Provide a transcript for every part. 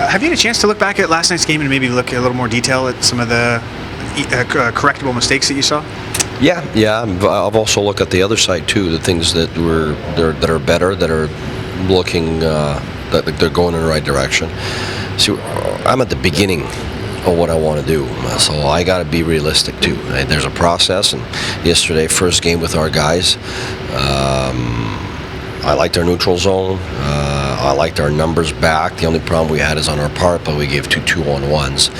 Have you had a chance to look back at last night's game and maybe look at a little more detail at some of the correctable mistakes that you saw? Yeah. I've also looked at the other side too. The things that are better, that are looking that they're going in the right direction. See, I'm at the beginning of what I want to do, so I got to be realistic too. There's a process, and yesterday, first game with our guys, I liked our neutral zone. I liked our numbers back. The only problem we had is on our power play we gave 2 2-on-1s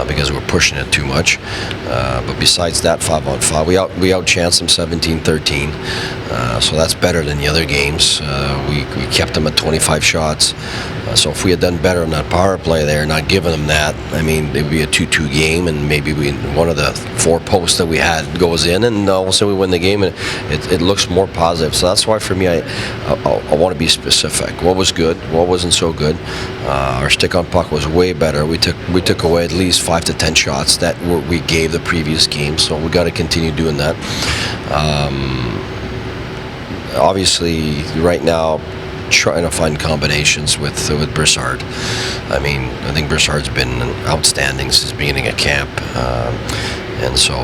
because we were pushing it too much. But besides that, 5-on-5, we outchanced them 17-13. So that's better than the other games. We kept them at 25 shots. So if we had done better on that power play there, not giving them that, I mean, it would be a 2-2 game, and maybe one of the 4 posts that we had goes in, and all of a sudden we win the game, and it looks more positive. So that's why for me, I want to be specific. What was good? What wasn't so good? Our stick on puck was way better. We took away at least 5 to 10 shots that we gave the previous game. So we got to continue doing that. Obviously, right now, trying to find combinations with Broussard. I mean, I think Broussard's been outstanding since the beginning of camp. And so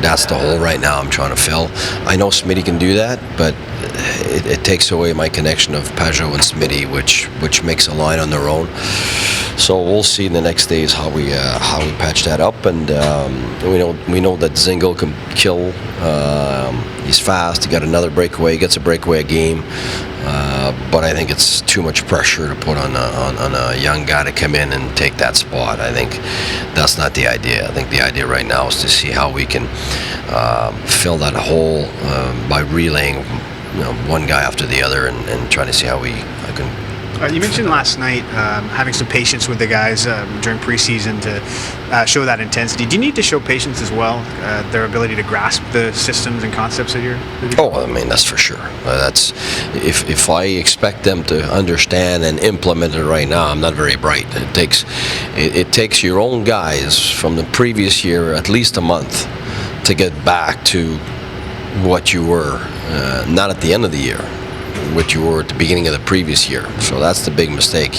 that's the hole right now I'm trying to fill. I know Smitty can do that, but it takes away my connection of Pajot and Smitty, which makes a line on their own. So we'll see in the next days how we patch that up. And we know that Zingle can kill. He's fast. He got another breakaway. He gets a breakaway a game. But I think it's too much pressure to put on a young guy to come in and take that spot. I think that's not the idea. I think the idea right now is to see how we can fill that hole by relaying one guy after the other and trying to see how I can. You mentioned last night having some patience with the guys during preseason to show that intensity. Do you need to show patience as well, their ability to grasp the systems and concepts that you're I mean, that's for sure. That's if I expect them to understand and implement it right now, I'm not very bright. It takes your own guys from the previous year at least a month to get back to what you were, not at the end of the year, what you were at the beginning of the previous year. So that's the big mistake.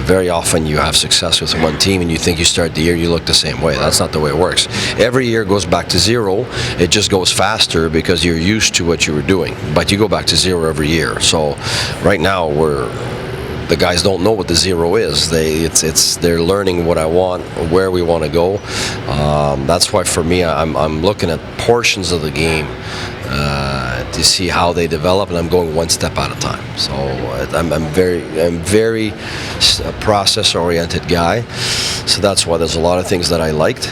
Very often you have success with one team and you think you start the year, you look the same way. That's not the way it works. Every year goes back to zero. It just goes faster because you're used to what you were doing. But you go back to zero every year. So right now the guys don't know what the zero is. They're learning what I want, where we want to go. That's why for me, I'm looking at portions of the game to see how they develop, and I'm going one step at a time. So I'm very process-oriented guy. So that's why there's a lot of things that I liked,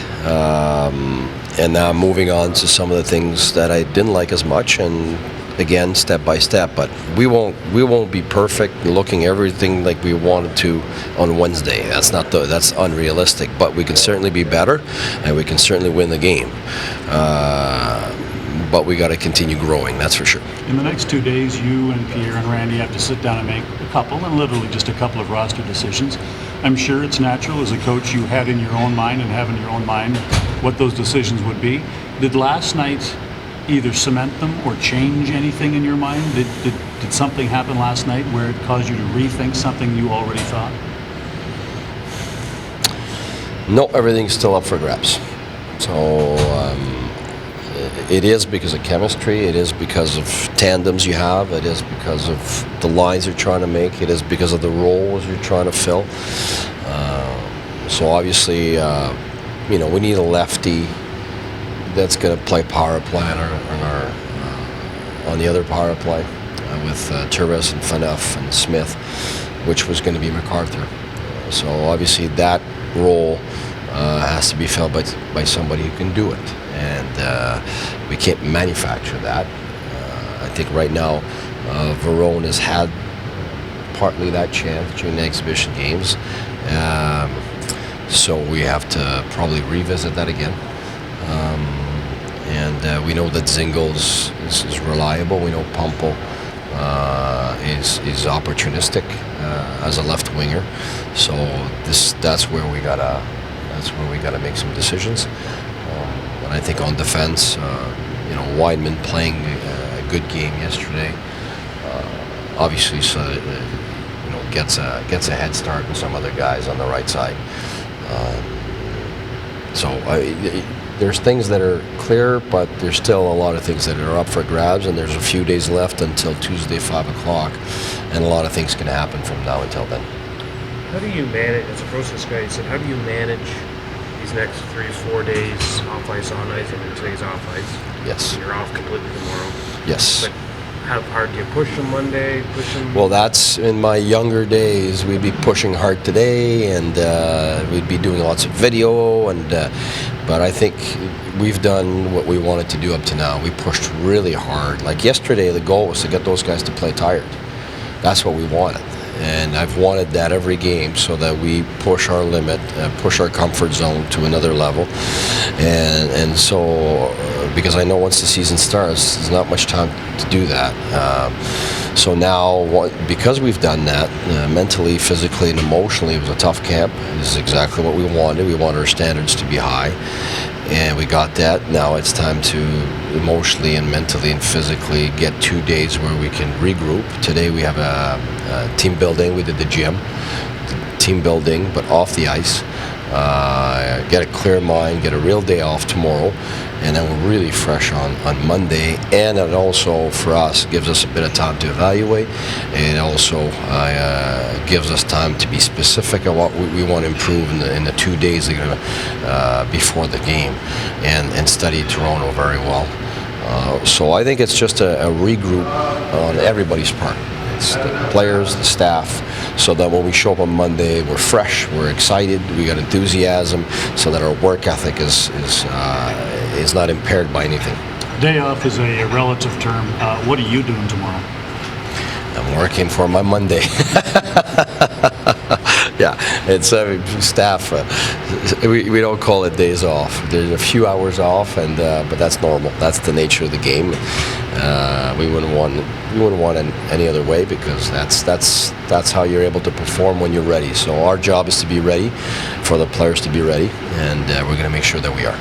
and now I'm moving on to some of the things that I didn't like as much, and again, step by step. But we won't be perfect, looking everything like we wanted to on Wednesday. That's unrealistic. But we can certainly be better, and we can certainly win the game. But we got to continue growing, that's for sure. In the next 2 days, you and Pierre and Randy have to sit down and make literally just a couple of roster decisions. I'm sure it's natural as a coach you had in your own mind and have in your own mind what those decisions would be. Did last night either cement them or change anything in your mind? Did something happen last night where it caused you to rethink something you already thought? No, everything's still up for grabs. So it is because of chemistry, it is because of tandems you have, it is because of the lines you're trying to make, it is because of the roles you're trying to fill. So obviously, we need a lefty that's going to play power play on the other power play with Turris and Phaneuf and Smith, which was going to be MacArthur. So obviously that role has to be filled by somebody who can do it, and we can't manufacture that. I think right now Verone has had partly that chance during the exhibition games, so we have to probably revisit that again. And we know that Zingles is reliable. We know Pumple is opportunistic as a left winger. So that's where we gotta make some decisions. And I think on defense, Wideman playing a good game yesterday. Obviously, so gets a head start on some other guys on the right side. There's things that are clear, but there's still a lot of things that are up for grabs, and there's a few days left until Tuesday, 5 o'clock, and a lot of things can happen from now until then. How do you manage, as a process guy, you said, how do you manage these next 3 to 4 days, off ice, on ice, and then today's off ice? Yes. You're off completely tomorrow. Yes. But how hard do you push them Monday, push them? Well, that's in my younger days. We'd be pushing hard today, and we'd be doing lots of video. But I think we've done what we wanted to do up to now. We pushed really hard. Like yesterday, the goal was to get those guys to play tired. That's what we wanted. And I've wanted that every game so that we push our limit, push our comfort zone to another level. And so, because I know once the season starts, there's not much time to do that. So now, because we've done that, mentally, physically, and emotionally, it was a tough camp. This is exactly what we wanted. We want our standards to be high. And we got that. Now it's time to emotionally and mentally and physically get 2 days where we can regroup. Today we have a team building. We did the gym, team building, but off the ice. Get a clear mind, get a real day off tomorrow, and then we're really fresh on Monday. And it also, for us, gives us a bit of time to evaluate. It also gives us time to be specific on what we want to improve in the 2 days before the game, and study Toronto very well. So I think it's just a regroup on everybody's part. It's the players, the staff, so that when we show up on Monday, we're fresh, we're excited, we got enthusiasm, so that our work ethic is not impaired by anything. Day off is a relative term. What are you doing tomorrow? I'm working for my Monday. Yeah, it's staff. We don't call it days off. There's a few hours off, but that's normal. That's the nature of the game. We wouldn't want it any other way, because that's how you're able to perform when you're ready. So our job is to be ready, for the players to be ready, and we're going to make sure that we are.